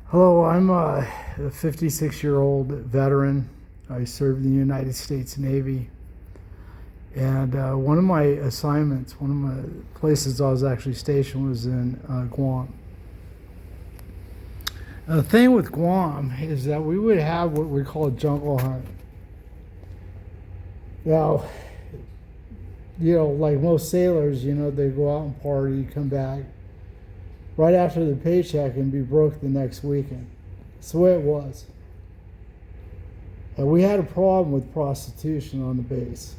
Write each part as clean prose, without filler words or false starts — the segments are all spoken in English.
Hello, I'm a 56-year-old veteran. I served in the United States Navy. And one of my assignments, one of my places I was actually stationed was in Guam. The thing with Guam is that we would have what we call a jungle hunt. Now, like most sailors, they go out and party, come back right after the paycheck and be broke the next weekend. That's the way it was. And we had a problem with prostitution on the base.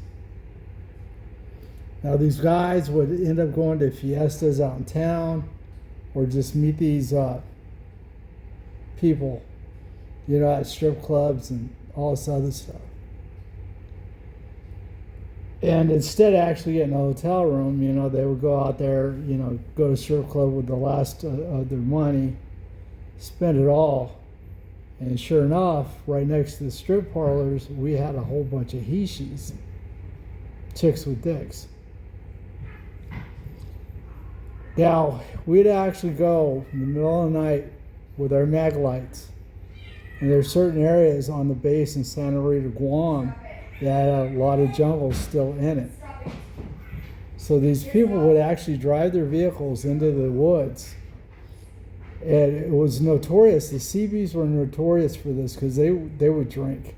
Now, these guys would end up going to fiestas out in town or just meet these people, at strip clubs and all this other stuff. And instead of actually getting a hotel room, they would go out there, go to strip club with the last of their money, spend it all. And sure enough, right next to the strip parlors, we had a whole bunch of he-she's, chicks with dicks. Now, we'd actually go in the middle of the night with our mag lights. And there's certain areas on the base in Santa Rita, Guam, that had a lot of jungle still in it. So these people would actually drive their vehicles into the woods. And it was notorious. The Seabees were notorious for this because they would drink.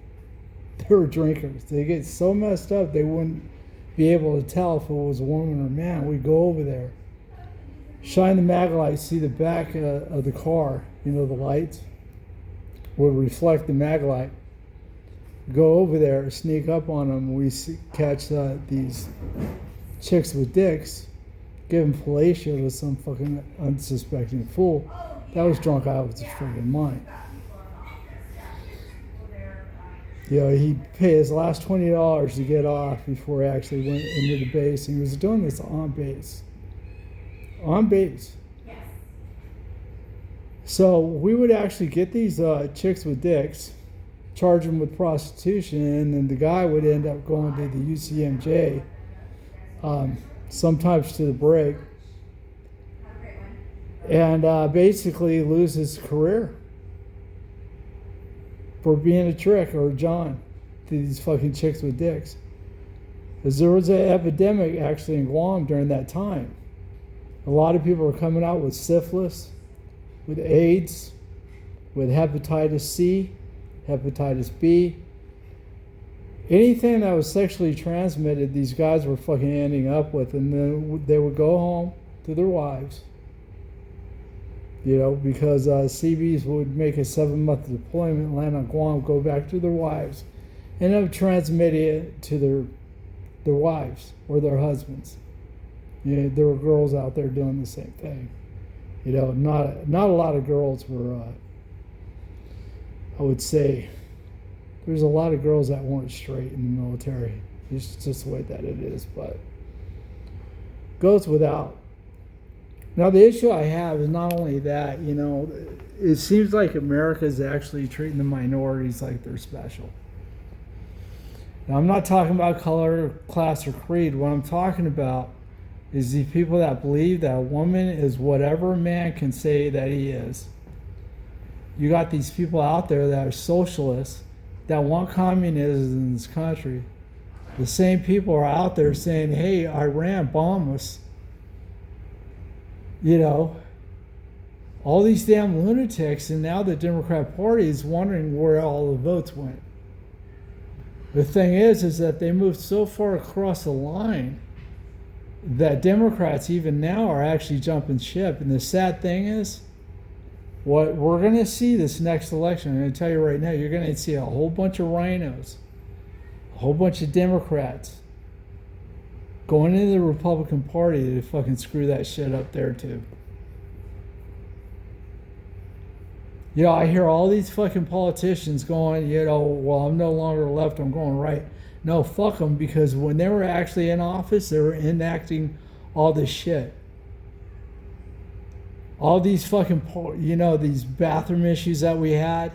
They were drinkers. They get so messed up they wouldn't be able to tell if it was a woman or a man. We'd go over there, shine the mag light, see the back of the car, the lights would reflect the mag light. Go over there, sneak up on them. We catch these chicks with dicks, give them fellatio to some fucking unsuspecting fool that was drunk out of his friggin' mind. He'd pay his last $20 to get off before he actually went into the base, and he was doing this on base. On base. So we would actually get these chicks with dicks, charge them with prostitution, and then the guy would end up going to the UCMJ, sometimes to the break, and basically lose his career for being a trick or a John to these fucking chicks with dicks. Because there was an epidemic actually in Guam during that time. A lot of people were coming out with syphilis, with AIDS, with hepatitis C, hepatitis B. Anything that was sexually transmitted, these guys were fucking ending up with, and then they would go home to their wives, because CBs would make a 7-month deployment, land on Guam, go back to their wives, and end up transmitting it to their wives or their husbands. There were girls out there doing the same thing. Not a lot of girls were. I would say there's a lot of girls that weren't straight in the military. It's just the way that it is, but goes without. Now, the issue I have is not only that, it seems like America is actually treating the minorities like they're special. Now, I'm not talking about color, class, or creed. What I'm talking about is the people that believe that a woman is whatever a man can say that he is. You got these people out there that are socialists that want communism in this country. The same people are out there saying, hey, Iran, bomb us. All these damn lunatics, and now the Democrat Party is wondering where all the votes went. The thing is that they moved so far across the line that Democrats even now are actually jumping ship. And the sad thing is, what we're going to see this next election, I'm going to tell you right now, you're going to see a whole bunch of rhinos, a whole bunch of Democrats going into the Republican Party to fucking screw that shit up there too. I hear all these fucking politicians going, well, I'm no longer left, I'm going right. No, fuck them, because when they were actually in office, they were enacting all this shit. All these fucking, these bathroom issues that we had,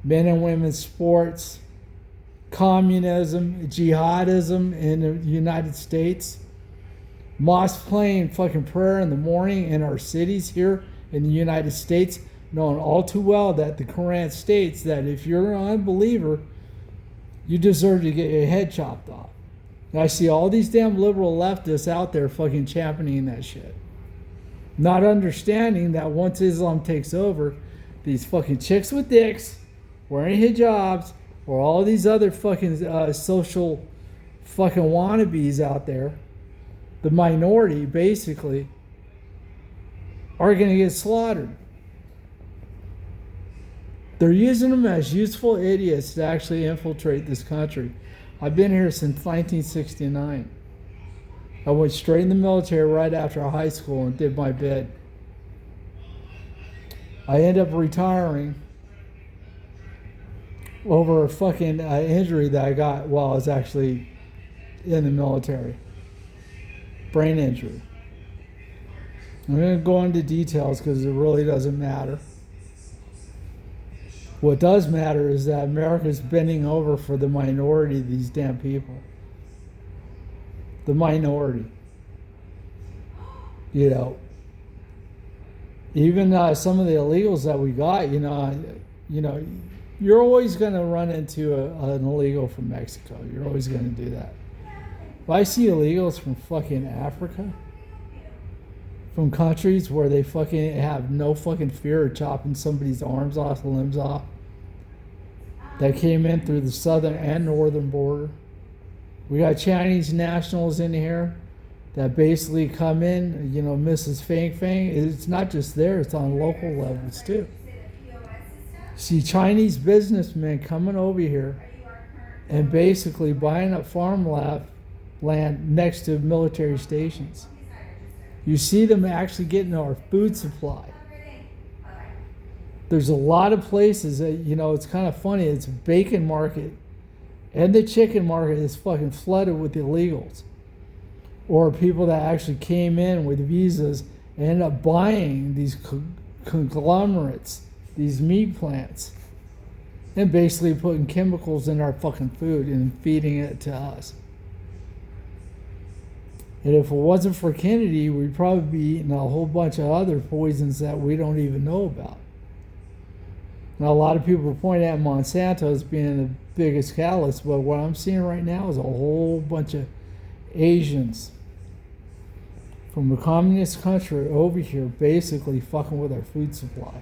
men and women's sports, communism, jihadism in the United States, mosques playing fucking prayer in the morning in our cities here in the United States, knowing all too well that the Quran states that if you're an unbeliever, you deserve to get your head chopped off. And I see all these damn liberal leftists out there fucking championing that shit. Not understanding that once Islam takes over, these fucking chicks with dicks, wearing hijabs, or all these other fucking social fucking wannabes out there, the minority basically, are going to get slaughtered. They're using them as useful idiots to actually infiltrate this country. I've been here since 1969. I went straight in the military right after high school and did my bid. I ended up retiring over a fucking injury that I got while I was actually in the military. Brain injury. I'm going to go into details because it really doesn't matter. What does matter is that America's bending over for the minority of these damn people. The minority. You know, even some of the illegals that we got, you're always going to run into an illegal from Mexico. You're always going to do that. If I see illegals from fucking Africa, from countries where they fucking have no fucking fear of chopping somebody's arms off, limbs off, that came in through the southern and northern border. We got Chinese nationals in here that basically come in, Mrs. Fang Fang. It's not just there, it's on local levels too. See Chinese businessmen coming over here and basically buying up farmland next to military stations. You see them actually getting our food supply. There's a lot of places that, it's kind of funny. It's a bacon market and the chicken market is fucking flooded with illegals. Or people that actually came in with visas and ended up buying these conglomerates, these meat plants, and basically putting chemicals in our fucking food and feeding it to us. And if it wasn't for Kennedy, we'd probably be eating a whole bunch of other poisons that we don't even know about. Now, a lot of people point at Monsanto as being the biggest catalyst, but what I'm seeing right now is a whole bunch of Asians from a communist country over here basically fucking with our food supply.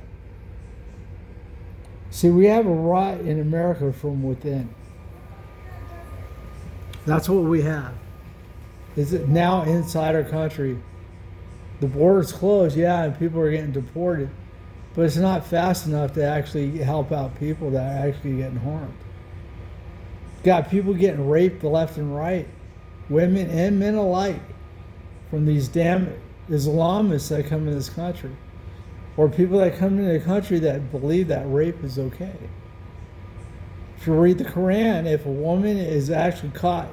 See, we have a rot in America from within. That's what we have. Is it now inside our country? The border's closed, yeah, and people are getting deported. But it's not fast enough to actually help out people that are actually getting harmed. Got people getting raped left and right, women and men alike, from these damn Islamists that come in this country. Or people that come into the country that believe that rape is okay. If you read the Quran, if a woman is actually caught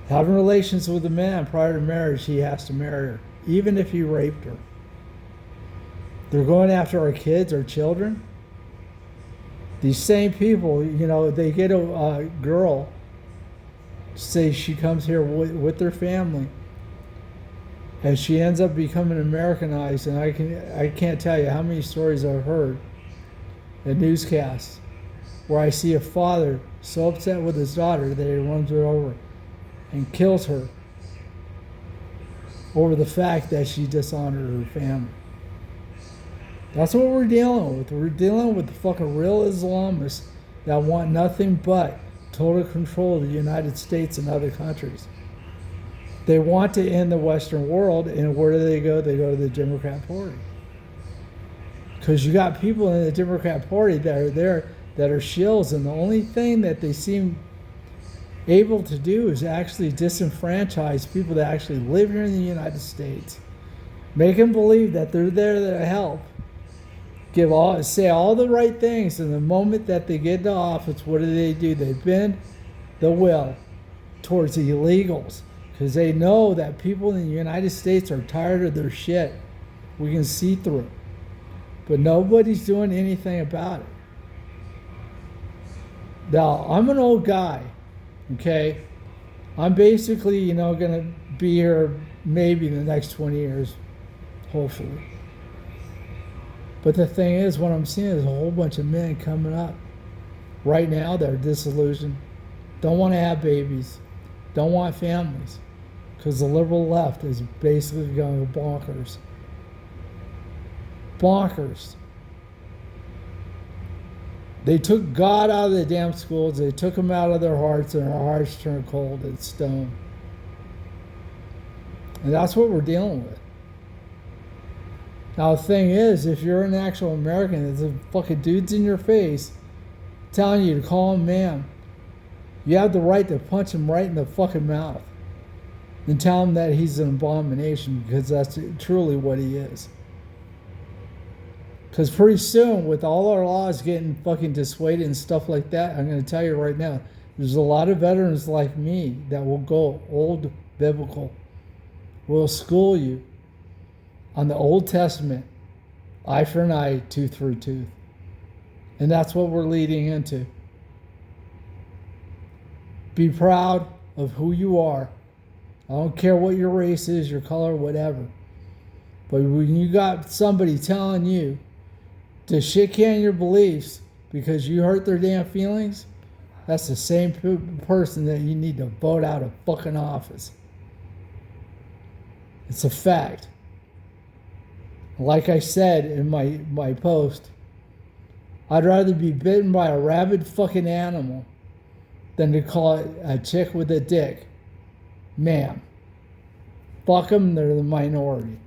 having relations with a man prior to marriage, he has to marry her, even if he raped her. They're going after our kids, our children. These same people, they get a girl, say she comes here with their family, and she ends up becoming Americanized. And I can't tell you how many stories I've heard in newscasts where I see a father so upset with his daughter that he runs her over and kills her over the fact that she dishonored her family. That's what we're dealing with. We're dealing with the fucking real Islamists that want nothing but total control of the United States and other countries. They want to end the Western world, and where do they go? They go to the Democrat Party. Because you got people in the Democrat Party that are there that are shills, and the only thing that they seem able to do is actually disenfranchise people that actually live here in the United States. Make them believe that they're there to help. Say all the right things, and the moment that they get into office, what do? They bend the will towards the illegals, because they know that people in the United States are tired of their shit. We can see through it, but nobody's doing anything about it. Now, I'm an old guy, okay? I'm basically, going to be here maybe the next 20 years, hopefully. But the thing is, what I'm seeing is a whole bunch of men coming up. Right now, they're disillusioned. Don't want to have babies. Don't want families. Because the liberal left is basically going bonkers. Bonkers. They took God out of the damn schools. They took him out of their hearts, and their hearts turned cold as stone. And that's what we're dealing with. Now, the thing is, if you're an actual American, there's a fucking dudes in your face telling you to call him man. You have the right to punch him right in the fucking mouth and tell him that he's an abomination, because that's truly what he is. Because pretty soon, with all our laws getting fucking dissuaded and stuff like that, I'm going to tell you right now, there's a lot of veterans like me that will go old biblical. Will school you on the Old Testament, eye for an eye, tooth for a tooth. And that's what we're leading into. Be proud of who you are. I don't care what your race is, your color, whatever. But when you got somebody telling you to shit can your beliefs because you hurt their damn feelings, that's the same person that you need to vote out of fucking office. It's a fact. Like I said in my post, I'd rather be bitten by a rabid fucking animal than to call it a chick with a dick. Ma'am. Fuck them, they're the minority.